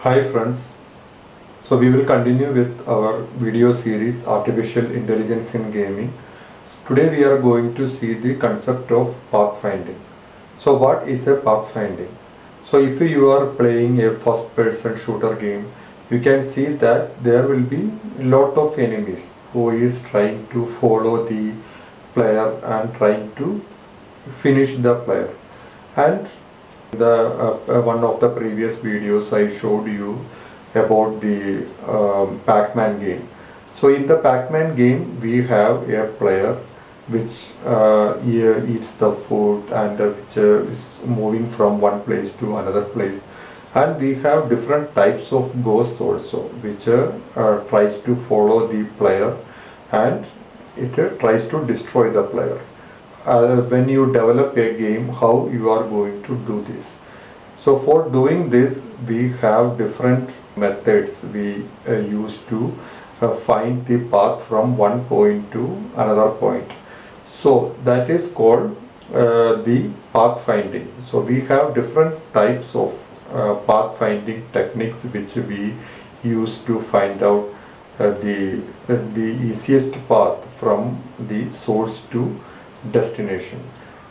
Hi friends, so we will continue with our video series Artificial Intelligence in Gaming. Today we are going to see the concept of pathfinding. So what is a pathfinding? So if you are playing a first person shooter game, you can see that there will be a lot of enemies who is trying to follow the player and trying to finish the player. And one of the previous videos I showed you about the Pac-Man game. So in the Pac-Man game we have a player which eats the food and which is moving from one place to another place, and we have different types of ghosts also which tries to follow the player, and it tries to destroy the player. When you develop a game, how you are going to do this? So for doing this we have different methods we use to find the path from one point to another point. So that is called the pathfinding. So we have different types of pathfinding techniques which we use to find out the easiest path from the source to destination.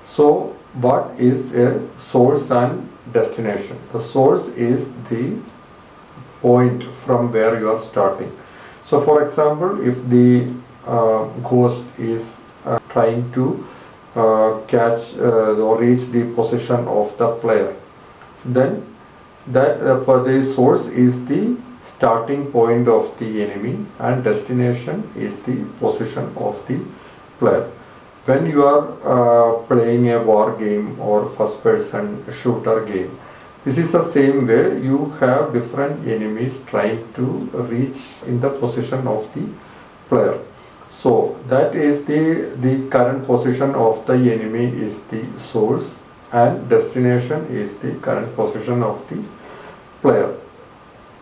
So what is a source and destination? The source is the point from where you are starting. So for example, if the ghost is trying to catch or reach the position of the player, then that for the source is the starting point of the enemy and destination is the position of the player. When you are playing a war game or first person shooter game, this is the same way. You have different enemies trying to reach in the position of the player. So that is the current position of the enemy is the source, and destination is the current position of the player.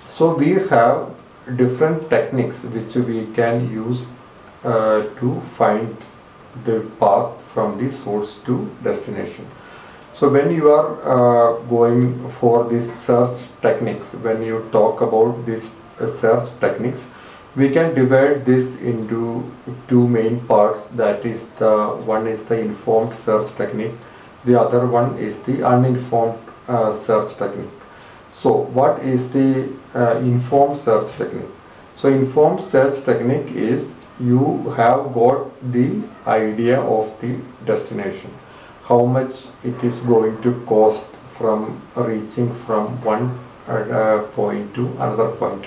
So we have different techniques which we can use to find the path from the source to destination. So when you are going for this search techniques, when you talk about this search techniques, we can divide this into two main parts. That is, the one is the informed search technique, the other one is the uninformed search technique. So what is the informed search technique? So informed search technique is you have got the idea of the destination, how much it is going to cost from reaching from one point to another point.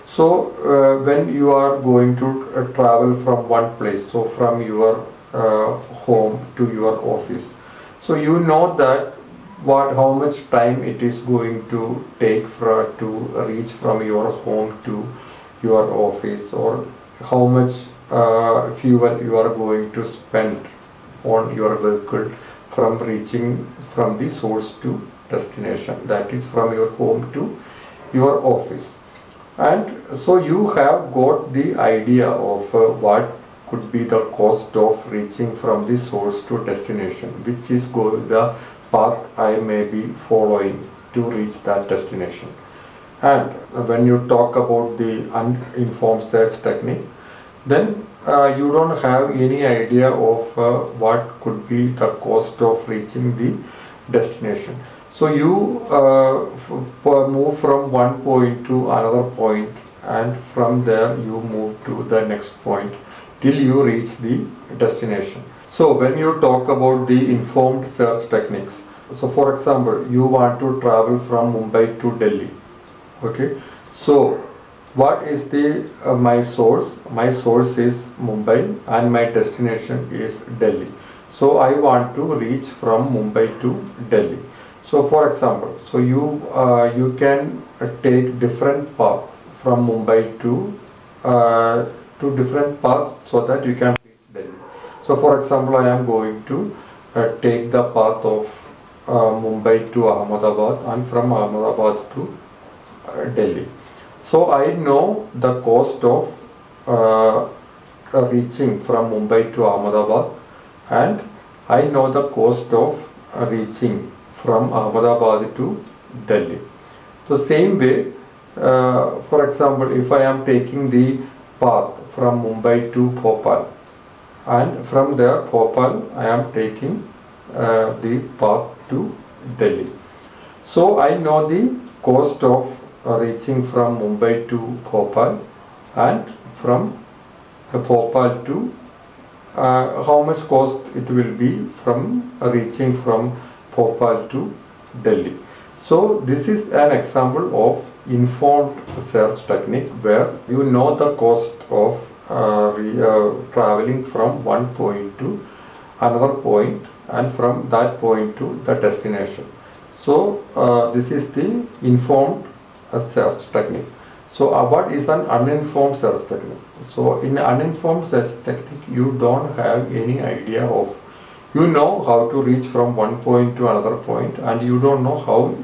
So when you are going to travel from one place, so from your home to your office, so you know that how much time it is going to take to reach from your home to your office, or how much fuel you are going to spend on your vehicle from reaching from the source to destination, that is from your home to your office. And so you have got the idea of what could be the cost of reaching from the source to destination, which is the path I may be following to reach that destination. And when you talk about the uninformed search technique, then you don't have any idea of what could be the cost of reaching the destination. So you move from one point to another point, and from there you move to the next point till you reach the destination. So when you talk about the informed search techniques, so for example, you want to travel from Mumbai to Delhi. Okay, so what is the my source? My source is Mumbai and my destination is Delhi. So I want to reach from Mumbai to Delhi. So for example, so you can take different paths from Mumbai to different paths so that you can reach Delhi. So for example, I am going to take the path of Mumbai to Ahmedabad and from Ahmedabad to Delhi. So I know the cost of reaching from Mumbai to Ahmedabad, and I know the cost of reaching from Ahmedabad to Delhi. So same way, For example, if I am taking the path from Mumbai to Bhopal, and from there Bhopal I am taking the path to Delhi. So I know the cost of reaching from Mumbai to Bhopal, and from Bhopal to how much cost it will be from reaching from Bhopal to Delhi. So this is an example of informed search technique where you know the cost of traveling from one point to another point, and from that point to the destination. So this is the informed search technique. So what is an uninformed search technique? So in uninformed search technique, you don't have any idea of, you know how to reach from one point to another point, and you don't know how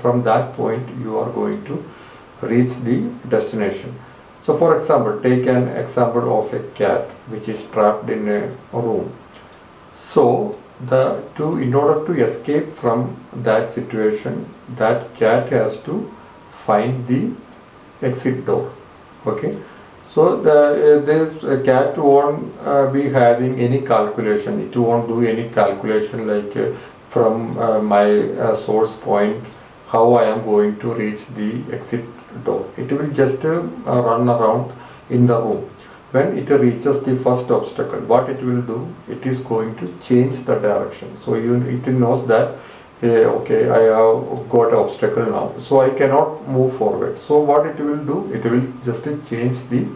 from that point you are going to reach the destination. So for example, take an example of a cat which is trapped in a room. So in order to escape from that situation, that cat has to find the exit door. Okay. So this cat won't be having any calculation. It won't do any calculation like from my source point how I am going to reach the exit door. It will just run around in the room. When it reaches the first obstacle, what it will do? It is going to change the direction. So it knows that okay, I have got an obstacle now, so I cannot move forward. So what it will do? It will just change the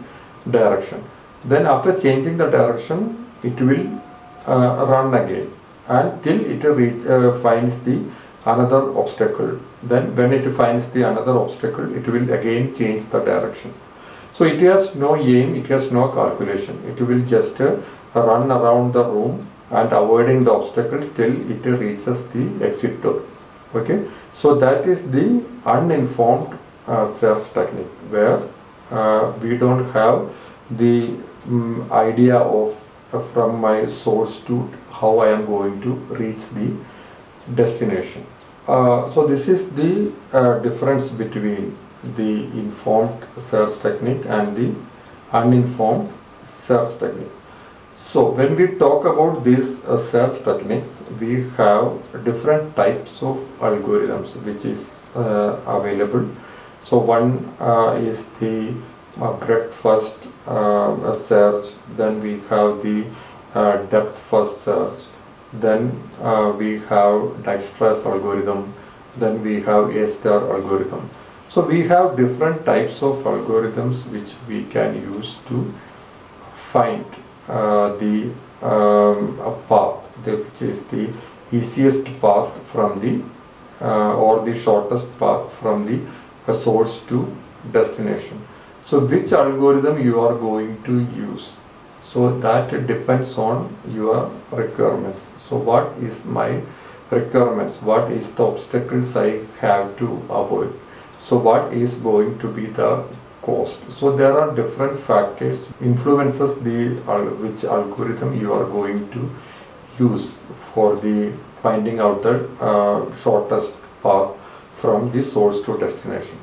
direction. Then after changing the direction, it will run again until it finds the another obstacle. Then when it finds the another obstacle, it will again change the direction. So it has no aim, it has no calculation. It will just run around the room and avoiding the obstacles till it reaches the exit door. Okay, so that is the uninformed search technique where we don't have the idea of from my source to how I am going to reach the destination. So this is the difference between the informed search technique and the uninformed search technique. So when we talk about these search techniques, we have different types of algorithms which is available. So one is the breadth first search, then we have the depth first search, then we have Dijkstra's algorithm, then we have A-star algorithm. So we have different types of algorithms which we can use to find the path, which is the easiest path from the or the shortest path from the source to destination. So which algorithm you are going to use? So that depends on your requirements. So what is my requirements? What is the obstacles I have to avoid? So what is going to be the cost? So there are different factors influences the which algorithm you are going to use for the finding out the shortest path from the source to destination.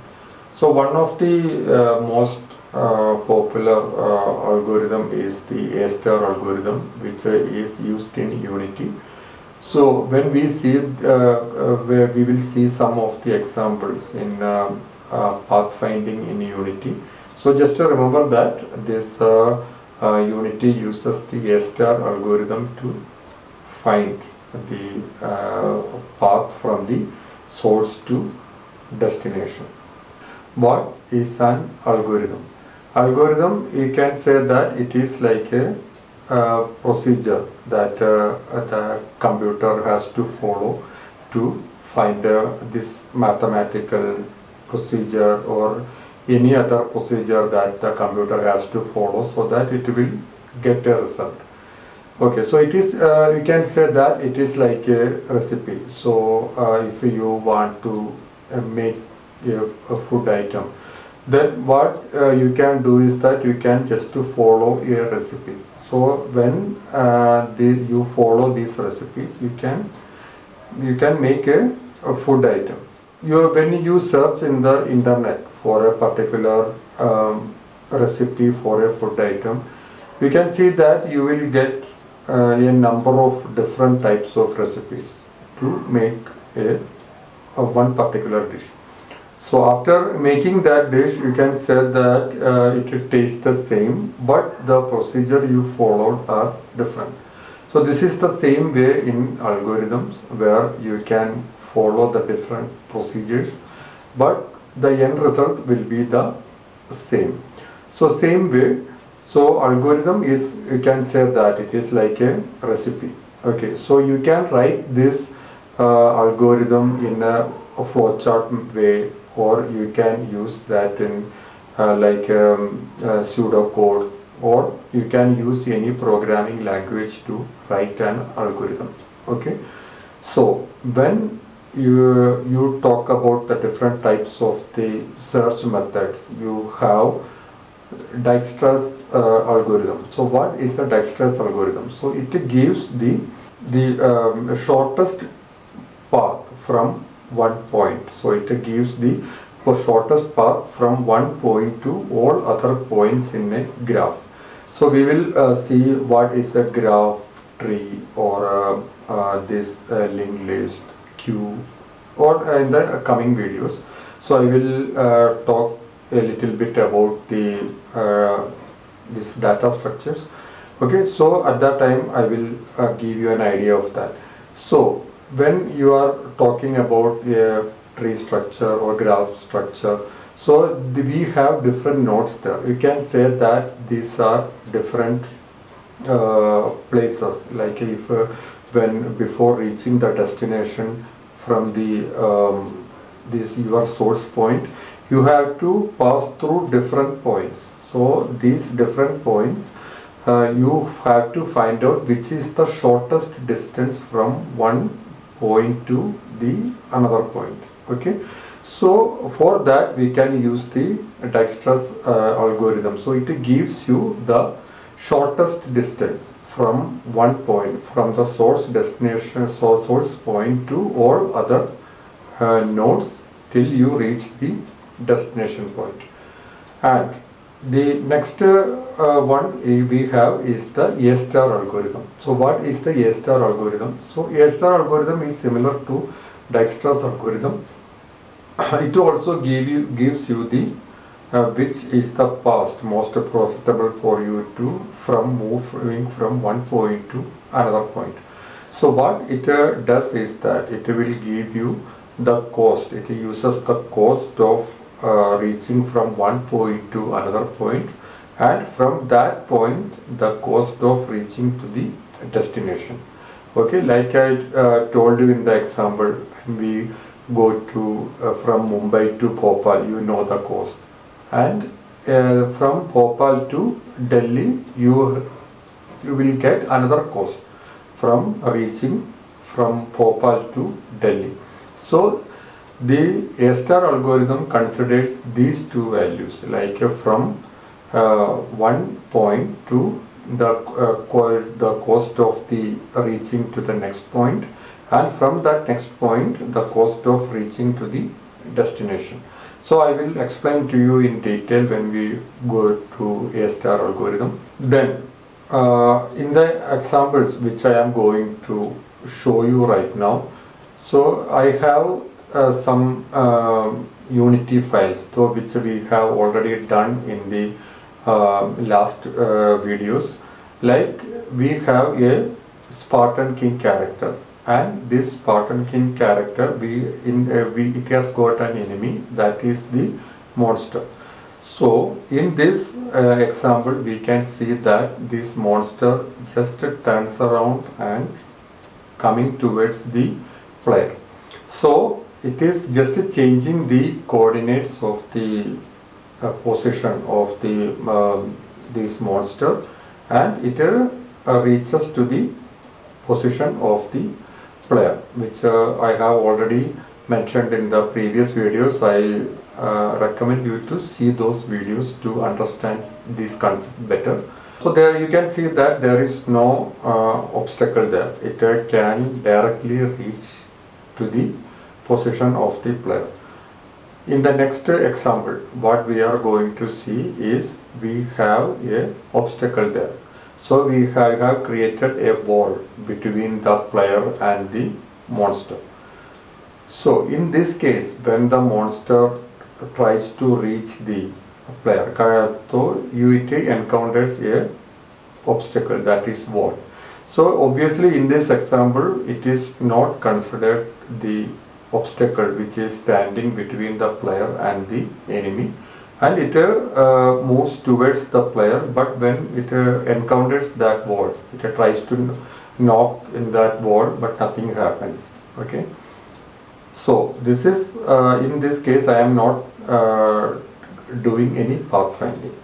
So one of the most popular algorithm is the A-star algorithm, which is used in Unity. So when we see where we will see some of the examples in pathfinding in Unity. So just to remember that this Unity uses the A-star algorithm to find the path from the source to destination. What is an algorithm? Algorithm, you can say that it is like a procedure that the computer has to follow to find this mathematical procedure or any other procedure that the computer has to follow so that it will get a result. Okay, so it is you can say that it is like a recipe. So if you want to make a food item, then what you can do is that you can just to follow a recipe. So when you follow these recipes, you can make a food item. When you search in the internet for a particular recipe for a food item, you can see that you will get a number of different types of recipes to make a one particular dish. So after making that dish, you can say that it tastes the same, but the procedure you followed are different. So this is the same way in algorithms, where you can follow the different procedures, but the end result will be the same. So same way, so algorithm is, you can say that it is like a recipe. Okay, so you can write this algorithm in a flowchart way, or you can use that in pseudo code, or you can use any programming language to write an algorithm. Okay, so when you talk about the different types of the search methods, you have Dijkstra's algorithm. So what is the Dijkstra's algorithm? So it gives the shortest path from one point. So it gives the shortest path from one point to all other points in a graph. So we will see what is a graph tree, or this linked list, queue, or in the coming videos. So I will talk a little bit about the these data structures. Okay, so at that time I will give you an idea of that. So when you are talking about a tree structure or graph structure, so we have different nodes there. You can say that these are different places, like if when before reaching the destination from the this your source point, you have to pass through different points. So these different points, you have to find out which is the shortest distance from one point to the another point. Okay, so for that we can use the Dijkstra's algorithm. So it gives you the shortest distance from one point, from the source destination, source point to all other nodes till you reach the destination point. And the next one we have is the A star algorithm. So what is the A star algorithm? So A star algorithm is similar to Dijkstra's algorithm. It also gives you the which is the past most profitable for you to moving from one point to another point. So what it does is that it will give you the cost. It uses the cost of reaching from one point to another point, and from that point the cost of reaching to the destination. Okay, like I told you in the example, we go to from Mumbai to Bhopal, you know the cost, and from Bhopal to Delhi you will get another cost from reaching from Bhopal to Delhi. So the A star algorithm considers these two values, like from one point to the cost of the reaching to the next point, and from that next point the cost of reaching to the destination. So I will explain to you in detail when we go to A star algorithm. Then in the examples which I am going to show you right now, so I have some Unity files, so which we have already done in the last videos. Like we have a Spartan King character, and this Spartan King character it has got an enemy, that is the monster. So in this example we can see that this monster just turns around and coming towards the player. So it is just changing the coordinates of the position of the this monster, and it reaches to the position of the player, which I have already mentioned in the previous videos. I recommend you to see those videos to understand this concept better. So there you can see that there is no obstacle there. It can directly reach to the position of the player. In the next example, what we are going to see is we have a obstacle there. So we have created a wall between the player and the monster. So in this case, when the monster tries to reach the player, so it encounters a obstacle, that is wall. So obviously in this example, it is not considered the obstacle which is standing between the player and the enemy, and it moves towards the player, but when it encounters that wall, it tries to knock in that wall, but nothing happens. Okay, so this is in this case I am not doing any pathfinding.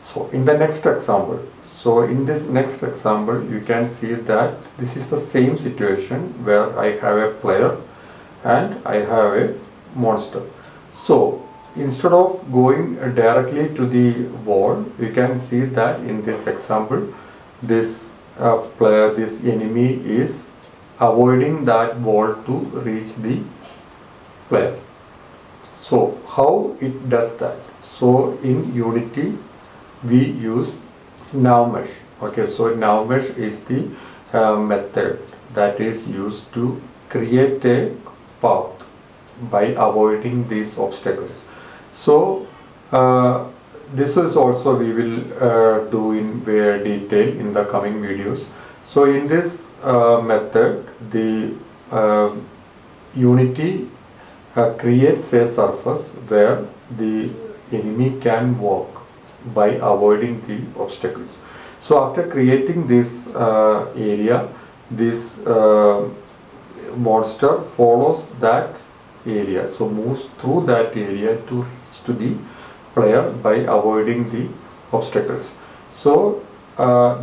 So in the next example, so in this next example you can see that this is the same situation where I have a player and I have a monster. So instead of going directly to the wall, you can see that in this example this player, this enemy is avoiding that wall to reach the player. So how it does that? So in Unity we use now mesh. Okay, so now mesh is the method that is used to create a path by avoiding these obstacles. So this is also we will do in very detail in the coming videos. So in this method, the Unity creates a surface where the enemy can walk by avoiding the obstacles. So after creating this area, this monster follows that area, so moves through that area to reach to the player by avoiding the obstacles. So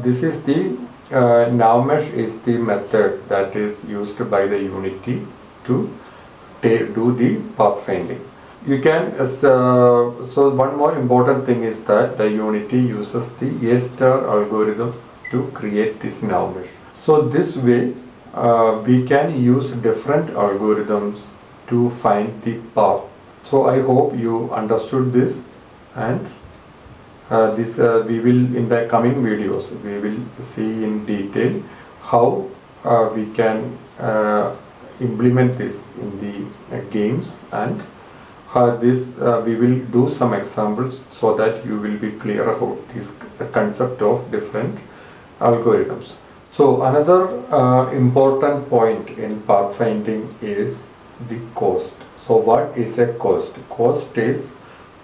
this is the now mesh is the method that is used by the Unity to do the pathfinding. You can so one more important thing is that the Unity uses the A-star algorithm to create this now mesh. So this way we can use different algorithms to find the path. So I hope you understood this, and this we will in the coming videos we will see in detail how we can implement this in the games, and this we will do some examples so that you will be clear about this concept of different algorithms. So another important point in pathfinding is the cost. So what is a cost? Cost is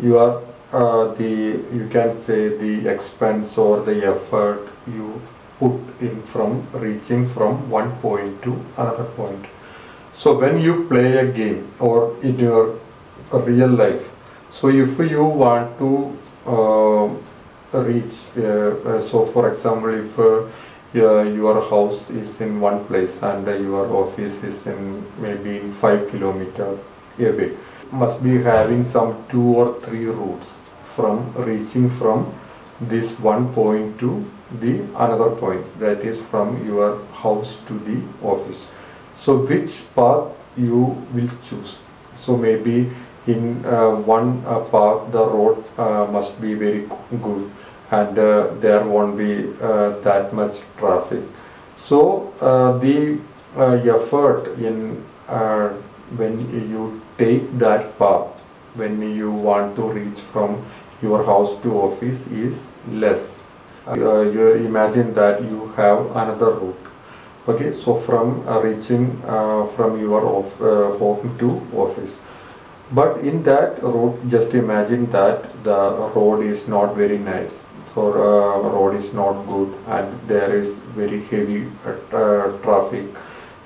your you can say the expense or the effort you put in from reaching from one point to another point. So when you play a game or in your real life, so if you want to reach so for example, if your house is in one place and your office is in maybe 5 kilometers away, must be having some 2 or 3 routes from reaching from this one point to the another point, that is from your house to the office. So which path you will choose? So maybe in one path the road must be very good, and there won't be that much traffic. So the effort in when you take that path, when you want to reach from your house to office, is less. You imagine that you have another route. Okay, so from reaching from your home to office, but in that road, just imagine that the road is not very nice. So road is not good and there is very heavy traffic.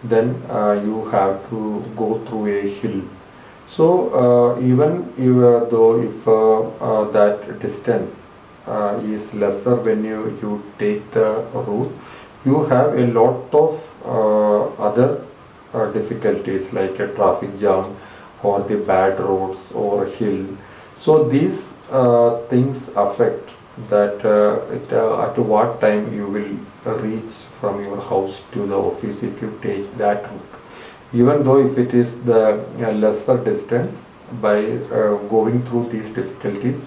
Then you have to go through a hill. So even though if that distance is lesser when you take the route, you have a lot of other difficulties like a traffic jam or the bad roads or hill. So these things affect that at what time you will reach from your house to the office if you take that route. Even though if it is the lesser distance, by going through these difficulties,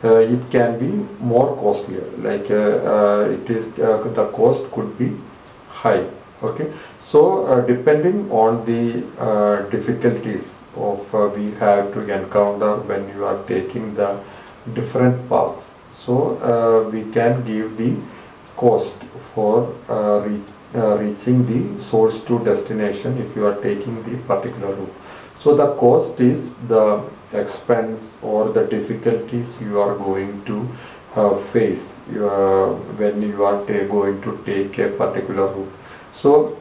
it can be more costlier. Like it is the cost could be high. Okay, so depending on the difficulties of we have to encounter when you are taking the different paths, so we can give the cost for reaching the source to destination if you are taking the particular route. So the cost is the expense or the difficulties you are going to face when you are going to take a particular route. So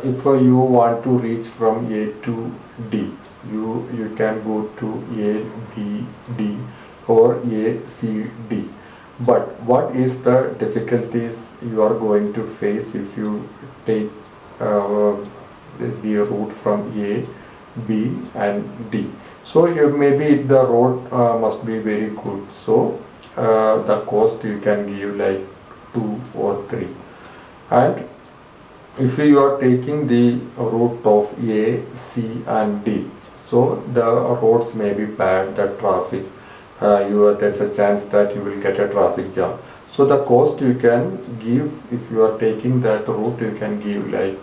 if you want to reach from A to D, you can go to A, B, D or A, C, D. But what is the difficulties you are going to face if you take the route from A, B and D? So you maybe the road must be very good. So the cost you can give like 2 or 3. And if you are taking the route of A, C and D, so the roads may be bad, the traffic, there's a chance that you will get a traffic jam. So the cost you can give, if you are taking that route, you can give like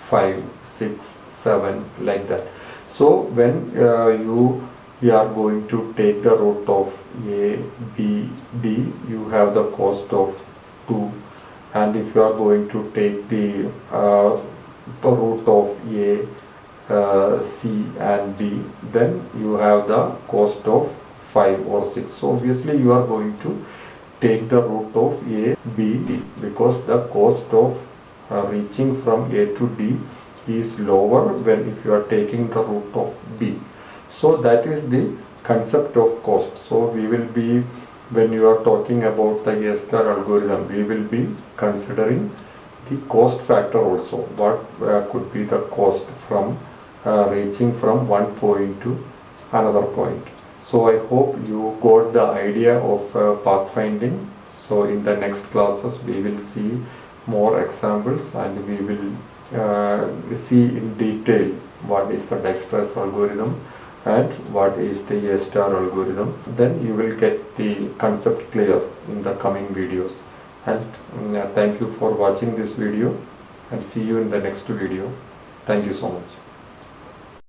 5, 6, 7 like that. So when you are going to take the route of A, B, D, you have the cost of 2. And if you are going to take the route of A, C and D, then you have the cost of 5 or 6. So obviously you are going to take the route of A, B, D, because the cost of reaching from A to D is lower when if you are taking the route of B. So that is the concept of cost. So we will be, when you are talking about the A-star algorithm, we will be considering the cost factor also. What could be the cost from reaching from one point to another point. So I hope you got the idea of pathfinding. So in the next classes we will see more examples and we will see in detail what is the dexterous algorithm and what is the A-star algorithm. Then you will get the concept clear in the coming videos. And thank you for watching this video and see you in the next video. Thank you so much.